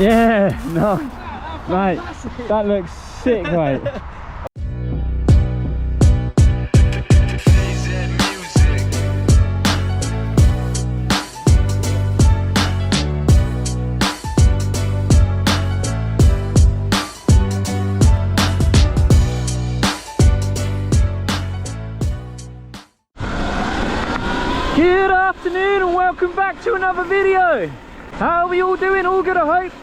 Yeah, no, mate, that looks sick, mate. Good afternoon and welcome back to another video. How are we all doing? All good, I hope.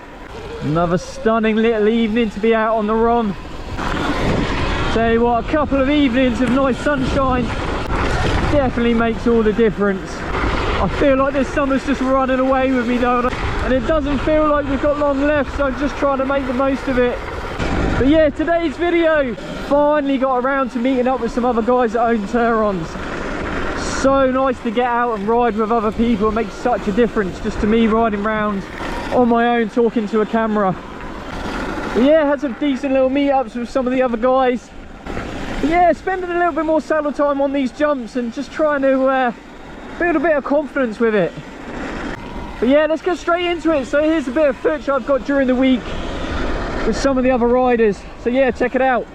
Another stunning little evening to be out on the Ron. Tell you what, a couple of evenings of nice sunshine definitely makes all the difference. I feel like this summer's just running away with me though, and it doesn't feel like we've got long left, so I'm just trying to make the most of it. But yeah, today's video, finally got around to meeting up with some other guys that own Surrons. So nice to get out and ride with other people. It makes such a difference just to me riding around on my own talking to a camera. But yeah, had some decent little meetups with some of the other guys. But yeah, spending a little bit more saddle time on these jumps and just trying to build a bit of confidence with it. But yeah, let's get straight into it. So here's a bit of footage I've got during the week with some of the other riders. So yeah, check it out.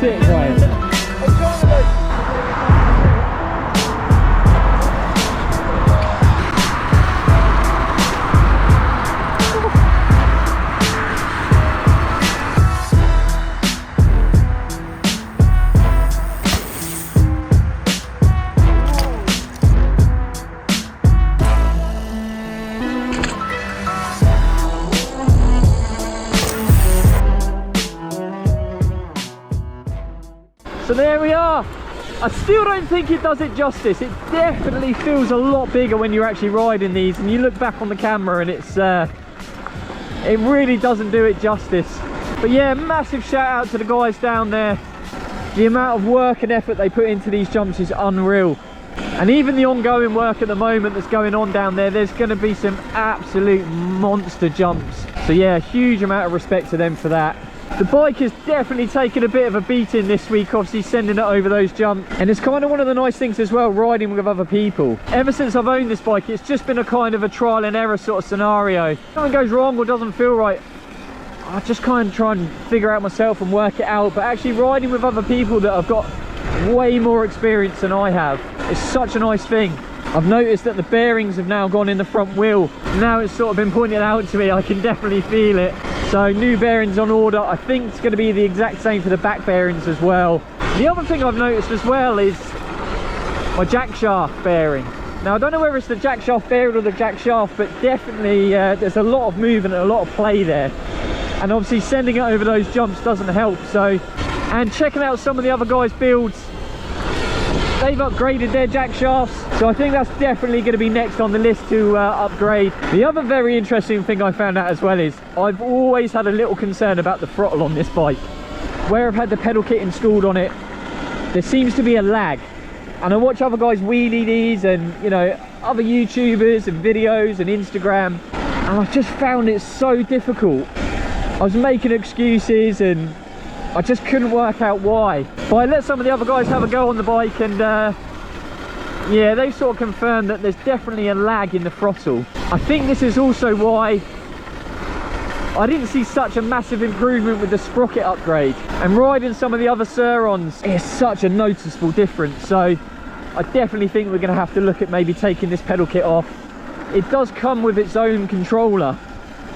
sick, Ryan. So there we are. I still don't think it does it justice. It definitely feels a lot bigger when you're actually riding these, and you look back on the camera and it really doesn't do it justice. But yeah, massive shout out to the guys down there. The amount of work and effort they put into these jumps is unreal. And even the ongoing work at the moment that's going on down there, there's going to be some absolute monster jumps. So yeah, huge amount of respect to them for that. The bike has definitely taken a bit of a beating this week, obviously sending it over those jumps. And it's kind of one of the nice things as well, riding with other people. Ever since I've owned this bike, it's just been a kind of a trial and error sort of scenario. If something goes wrong or doesn't feel right, I just kind of try and figure out myself and work it out. But actually riding with other people that have got way more experience than I have is such a nice thing. I've noticed that the bearings have now gone in the front wheel. Now it's sort of been pointed out to me, I can definitely feel it. So new bearings on order. I think it's going to be the exact same for the back bearings as well. The other thing I've noticed as well is my jack shaft bearing. Now I don't know whether it's the jack shaft bearing or the jack shaft, but definitely there's a lot of movement and a lot of play there. And obviously sending it over those jumps doesn't help. So, and checking out some of the other guys' builds, they've upgraded their jack shafts, so I think that's definitely going to be next on the list to upgrade. The other very interesting thing I found out as well is I've always had a little concern about the throttle on this bike. Where I've had the pedal kit installed on it, there seems to be a lag. And I watch other guys wheelie these and, you know, other YouTubers and videos and Instagram, and I've just found it so difficult. I was making excuses and I just couldn't work out why. But I let some of the other guys have a go on the bike, and yeah, they sort of confirmed that there's definitely a lag in the throttle. I think this is also why I didn't see such a massive improvement with the sprocket upgrade. And riding some of the other Surrons is such a noticeable difference. So I definitely think we're going to have to look at maybe taking this pedal kit off. It does come with its own controller,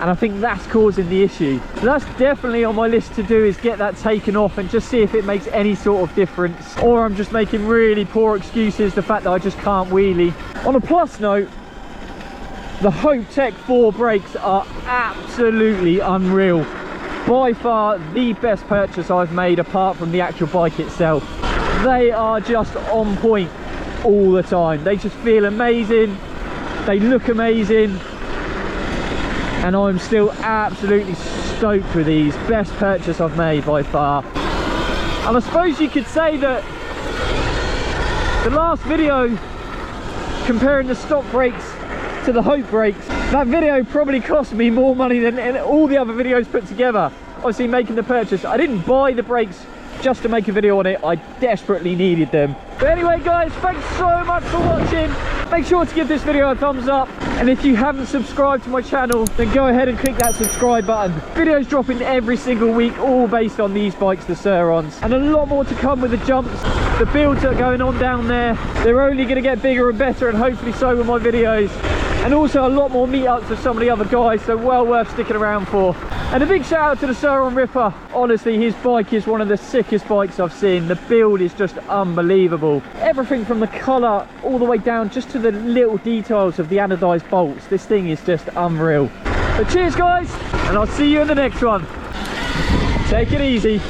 and I think that's causing the issue. So that's definitely on my list to do, is get that taken off and just see if it makes any sort of difference, or I'm just making really poor excuses, the fact that I just can't wheelie. On a plus note, the Hope Tech 4 brakes are absolutely unreal. By far the best purchase I've made apart from the actual bike itself. They are just on point all the time. They just feel amazing, they look amazing, and I'm still absolutely stoked with these. Best purchase I've made by far. And I suppose you could say that the last video comparing the stock brakes to the Hope brakes, that video probably cost me more money than all the other videos put together. Obviously making the purchase, I didn't buy the brakes just to make a video on it, I desperately needed them. But anyway guys, thanks so much for watching. Make sure to give this video a thumbs up, and if you haven't subscribed to my channel, then go ahead and click that subscribe button. Videos dropping every single week, all based on these bikes, the Surrons, and a lot more to come with the jumps. The builds that are going on down there, they're only going to get bigger and better, and hopefully so with my videos. And also a lot more meetups with some of the other guys, so well worth sticking around for. And a big shout out to the Surron Ripper. Honestly, his bike is one of the sickest bikes I've seen. The build is just unbelievable. Everything from the colour all the way down just to the little details of the anodised bolts. This thing is just unreal. So cheers guys, and I'll see you in the next one. Take it easy.